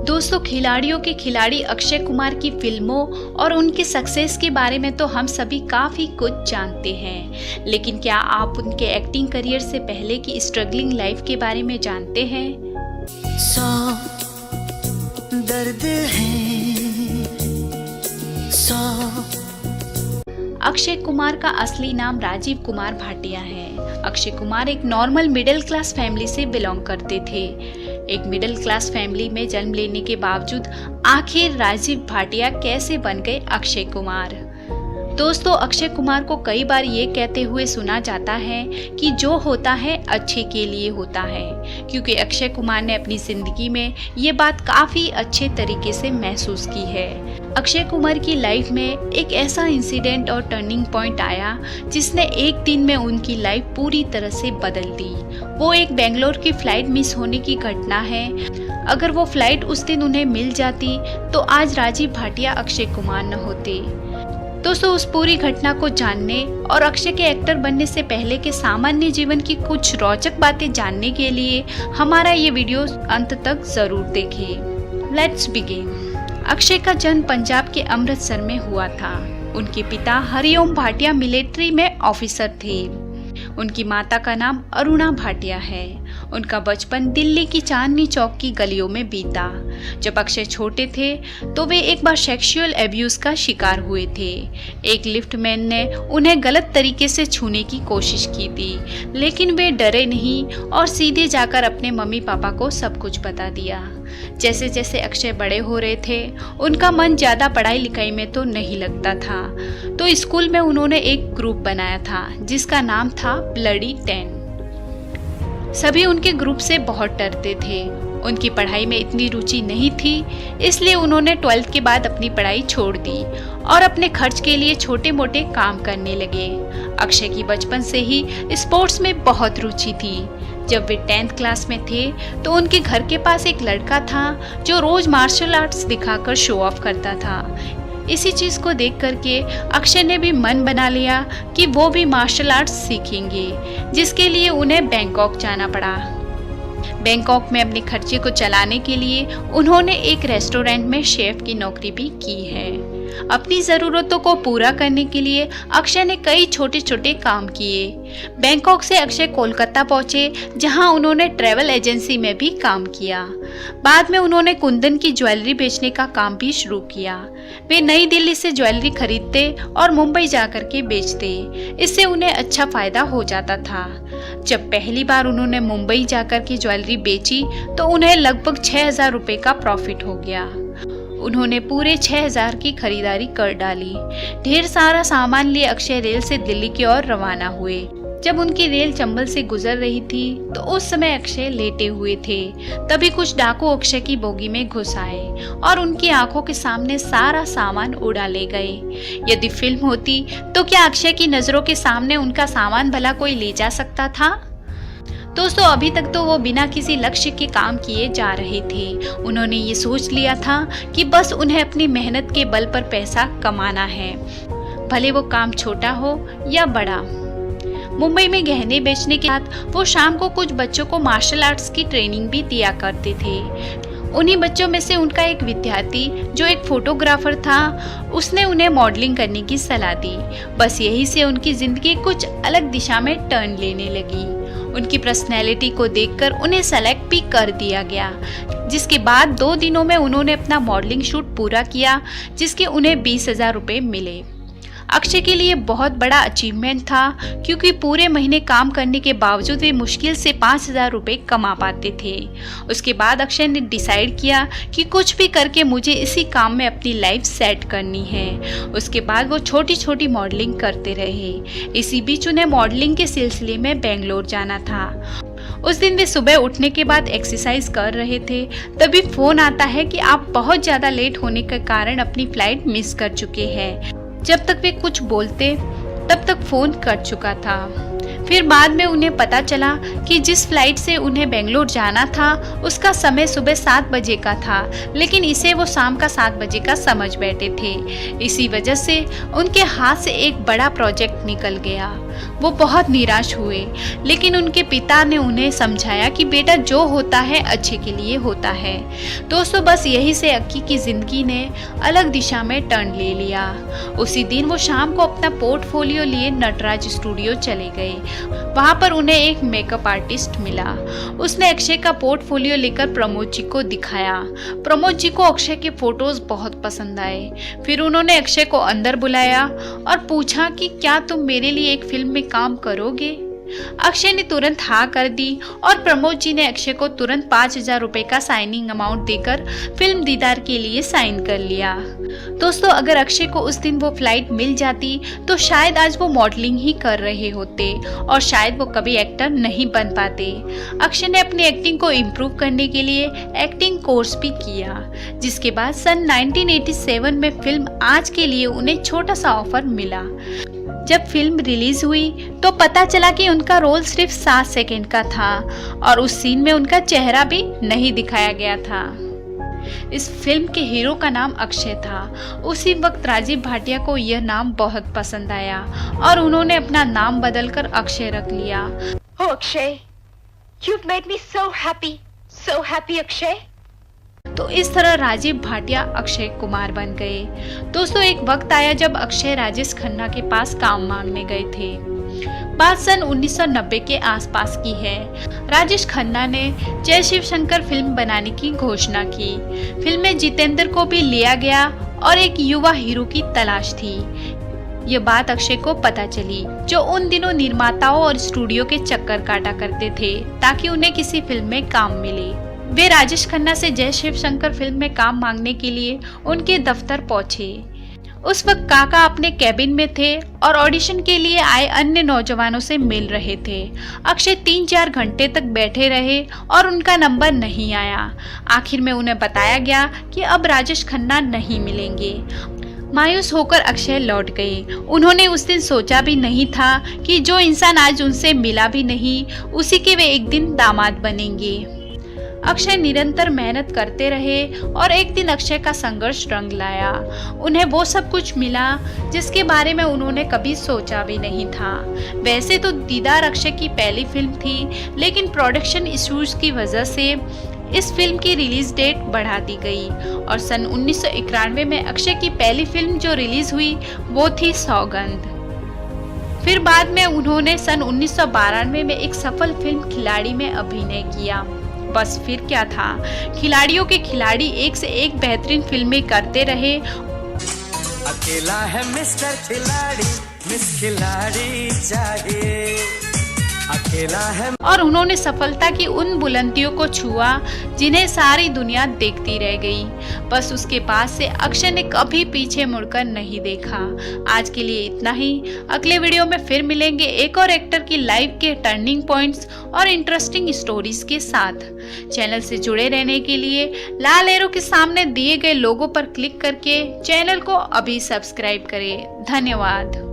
दोस्तों, खिलाड़ियों के खिलाड़ी अक्षय कुमार की फिल्मों और उनके सक्सेस के बारे में तो हम सभी काफ़ी कुछ जानते हैं, लेकिन क्या आप उनके एक्टिंग करियर से पहले की स्ट्रगलिंग लाइफ के बारे में जानते हैं? 100 दर्द है 100। अक्षय कुमार का असली नाम राजीव कुमार भाटिया है। अक्षय कुमार एक नॉर्मल मिडिल क्लास फैमिली से बिलोंग करते थे। एक मिडिल क्लास फैमिली में जन्म लेने के बावजूद आखिर राजीव भाटिया कैसे बन गए अक्षय कुमार? दोस्तों, अक्षय कुमार को कई बार ये कहते हुए सुना जाता है कि जो होता है अच्छे के लिए होता है, क्योंकि अक्षय कुमार ने अपनी जिंदगी में ये बात काफ़ी अच्छे तरीके से महसूस की है। अक्षय कुमार की लाइफ में एक ऐसा इंसिडेंट और टर्निंग पॉइंट आया जिसने एक दिन में उनकी लाइफ पूरी तरह से बदल दी। वो एक बेंगलोर की फ्लाइट मिस होने की घटना है। अगर वो फ्लाइट उस दिन उन्हें मिल जाती तो आज राजीव भाटिया अक्षय कुमार न होते। दोस्तों, उस पूरी घटना को जानने और अक्षय के एक्टर बनने से पहले के सामान्य जीवन की कुछ रोचक बातें जानने के लिए हमारा ये वीडियो अंत तक जरूर देखें। Let's begin. अक्षय का जन्म पंजाब के अमृतसर में हुआ था। उनके पिता हरिओम भाटिया मिलिट्री में ऑफिसर थे। उनकी माता का नाम अरुणा भाटिया है। उनका बचपन दिल्ली की चांदनी चौक की गलियों में बीता। जब अक्षय छोटे थे तो वे एक बार सेक्सुअल एब्यूज का शिकार हुए थे। एक लिफ्टमैन ने उन्हें गलत तरीके से छूने की कोशिश की थी, लेकिन वे डरे नहीं और सीधे जाकर अपने मम्मी पापा को सब कुछ बता दिया। जैसे जैसे अक्षय बड़े हो रहे थे, उनका मन ज़्यादा पढ़ाई लिखाई में तो नहीं लगता था, तो स्कूल में उन्होंने एक ग्रुप बनाया था जिसका नाम था ब्लडी 10। सभी उनके ग्रुप से बहुत डरते थे। उनकी पढ़ाई में इतनी रुचि नहीं थी, इसलिए उन्होंने 12th के बाद अपनी पढ़ाई छोड़ दी और अपने खर्च के लिए छोटे मोटे काम करने लगे। अक्षय की बचपन से ही स्पोर्ट्स में बहुत रुचि थी। जब वे 10th क्लास में थे तो उनके घर के पास एक लड़का था जो रोज मार्शल आर्ट्स दिखाकर शो ऑफ करता था। इसी चीज़ को देख करके अक्षय ने भी मन बना लिया कि वो भी मार्शल आर्ट्स सीखेंगे, जिसके लिए उन्हें बैंकॉक जाना पड़ा। बैंकॉक में अपने खर्चे को चलाने के लिए उन्होंने एक रेस्टोरेंट में शेफ की नौकरी भी की है। अपनी ज़रूरतों को पूरा करने के लिए अक्षय ने कई छोटे छोटे काम किए। बैंकॉक से अक्षय कोलकाता पहुंचे, जहां उन्होंने ट्रैवल एजेंसी में भी काम किया। बाद में उन्होंने कुंदन की ज्वेलरी बेचने का काम भी शुरू किया। वे नई दिल्ली से ज्वेलरी खरीदते और मुंबई जाकर के बेचते। इससे उन्हें अच्छा फायदा हो जाता था। जब पहली बार उन्होंने मुंबई जाकर के ज्वेलरी बेची तो उन्हें लगभग 6,000 रुपये का प्रॉफिट हो गया। उन्होंने पूरे 6,000 की खरीदारी कर डाली। ढेर सारा सामान लिए अक्षय रेल से दिल्ली की ओर रवाना हुए। जब उनकी रेल चंबल से गुजर रही थी तो उस समय अक्षय लेटे हुए थे। तभी कुछ डाकू अक्षय की बोगी में घुस आए और उनकी आंखों के सामने सारा सामान उड़ा ले गए। यदि फिल्म होती तो क्या अक्षय की नजरों के सामने उनका सामान भला कोई ले जा सकता था? दोस्तों, अभी तक तो वो बिना किसी लक्ष्य के काम किए जा रहे थे। उन्होंने ये सोच लिया था कि बस उन्हें अपनी मेहनत के बल पर पैसा कमाना है, भले वो काम छोटा हो या बड़ा। मुंबई में गहने बेचने के साथ वो शाम को कुछ बच्चों को मार्शल आर्ट्स की ट्रेनिंग भी दिया करते थे। उन्हीं बच्चों में से उनका एक विद्यार्थी जो एक फोटोग्राफर था, उसने उन्हें मॉडलिंग करने की सलाह दी। बस यही से उनकी जिंदगी कुछ अलग दिशा में टर्न लेने लगी। उनकी पर्सनैलिटी को देखकर उन्हें सेलेक्ट भी कर दिया गया, जिसके बाद 2 दिनों में उन्होंने अपना मॉडलिंग शूट पूरा किया, जिसके उन्हें 20,000 रुपये मिले। अक्षय के लिए बहुत बड़ा अचीवमेंट था, क्योंकि पूरे महीने काम करने के बावजूद वे मुश्किल से 5,000 रुपये कमा पाते थे। उसके बाद अक्षय ने डिसाइड किया कि कुछ भी करके मुझे इसी काम में अपनी लाइफ सेट करनी है। उसके बाद वो छोटी छोटी मॉडलिंग करते रहे। इसी बीच उन्हें मॉडलिंग के सिलसिले में बेंगलोर जाना था। उस दिन वे सुबह उठने के बाद एक्सरसाइज कर रहे थे, तभी फोन आता है कि आप बहुत ज़्यादा लेट होने के कारण अपनी फ्लाइट मिस कर चुके हैं। जब तक वे कुछ बोलते तब तक फोन कट चुका था। फिर बाद में उन्हें पता चला कि जिस फ्लाइट से उन्हें बेंगलोर जाना था उसका समय सुबह 7 बजे का था, लेकिन इसे वो शाम का 7 बजे का समझ बैठे थे। इसी वजह से उनके हाथ से एक बड़ा प्रोजेक्ट निकल गया। वो बहुत निराश हुए, लेकिन उनके पिता ने उन्हें समझाया कि बेटा जो होता है अच्छे के लिए होता है। दोस्तों बस यही से अक्की की जिंदगी ने अलग दिशा में टर्न ले लिया। उसी दिन वो शाम को अपना पोर्टफोलियो लिए नटराज स्टूडियो चले गए। वहाँ पर उन्हें एक मेकअप आर्टिस्ट मिला। उसने अक्षय का पोर्टफोलियो लेकर प्रमोद जी को दिखाया। प्रमोद जी को अक्षय के फोटोज बहुत पसंद आए। फिर उन्होंने अक्षय को अंदर बुलाया और पूछा कि क्या तुम मेरे लिए एक फिल्म में काम करोगे। अक्षय ने तुरंत हाँ कर दी और प्रमोद जी ने अक्षय को तुरंत 5,000 रुपए का साइनिंग अमाउंट देकर फिल्म दीदार के लिए साइन कर लिया। दोस्तों अगर अक्षय को उस दिन वो फ्लाइट मिल जाती तो शायद आज वो मॉडलिंग ही कर रहे होते और शायद वो कभी एक्टर नहीं बन पाते। अक्षय ने अपनी एक्टिंग को इम्प्रूव करने के लिए एक्टिंग कोर्स भी किया, जिसके बाद सन 1987 में फिल्म आज के लिए उन्हें छोटा सा ऑफर मिला। जब फिल्म रिलीज हुई तो पता चला कि उनका रोल सिर्फ 7 सेकंड का था और उस सीन में उनका चेहरा भी नहीं दिखाया गया था। इस फिल्म के हीरो का नाम अक्षय था। उसी वक्त राजीव भाटिया को यह नाम बहुत पसंद आया और उन्होंने अपना नाम बदलकर अक्षय रख लिया। Oh Akshay, you've made me so happy Akshay। तो इस तरह राजीव भाटिया अक्षय कुमार बन गए। दोस्तों एक वक्त आया जब अक्षय राजेश खन्ना के पास काम मांगने गए थे। बात सन 1990 के आसपास की है। राजेश खन्ना ने जय शिव शंकर फिल्म बनाने की घोषणा की। फिल्म में जितेंद्र को भी लिया गया और एक युवा हीरो की तलाश थी। ये बात अक्षय को पता चली, जो उन दिनों निर्माताओं और स्टूडियो के चक्कर काटा करते थे ताकि उन्हें किसी फिल्म में काम मिले। वे राजेश खन्ना से जय शिव शंकर फिल्म में काम मांगने के लिए उनके दफ्तर पहुंचे। उस वक्त काका अपने कैबिन में थे और ऑडिशन के लिए आए अन्य नौजवानों से मिल रहे थे। अक्षय 3-4 घंटे तक बैठे रहे और उनका नंबर नहीं आया। आखिर में उन्हें बताया गया कि अब राजेश खन्ना नहीं मिलेंगे। मायूस होकर अक्षय लौट गए। उन्होंने उस दिन सोचा भी नहीं था कि जो इंसान आज उनसे मिला भी नहीं, उसी के वे एक दिन दामाद बनेंगे। अक्षय निरंतर मेहनत करते रहे और एक दिन अक्षय का संघर्ष रंग लाया। उन्हें वो सब कुछ मिला जिसके बारे में उन्होंने कभी सोचा भी नहीं था। वैसे तो दीदार अक्षय की पहली फिल्म थी, लेकिन प्रोडक्शन इश्यूज की वजह से इस फिल्म की रिलीज डेट बढ़ा दी गई और सन 1991 में अक्षय की पहली फिल्म जो रिलीज हुई वो थी सौगंध। फिर बाद में उन्होंने सन 1992 में एक सफल फिल्म खिलाड़ी में अभिनय किया। बस फिर क्या था, खिलाड़ियों के खिलाड़ी एक से एक बेहतरीन फिल्में करते रहे। अकेला है मिस्टर खिलाड़ी, मिस खिलाड़ी चाहिए, अकेला है। और उन्होंने सफलता की उन बुलंदियों को छुआ जिन्हें सारी दुनिया देखती रह गई। बस उसके बाद से अक्षय ने कभी पीछे मुड़कर नहीं देखा। आज के लिए इतना ही। अगले वीडियो में फिर मिलेंगे एक और एक्टर की लाइफ के टर्निंग पॉइंट्स और इंटरेस्टिंग स्टोरीज के साथ। चैनल से जुड़े रहने के लिए लाल एरो के सामने दिए गए लोगो पर क्लिक करके चैनल को अभी सब्सक्राइब करें। धन्यवाद।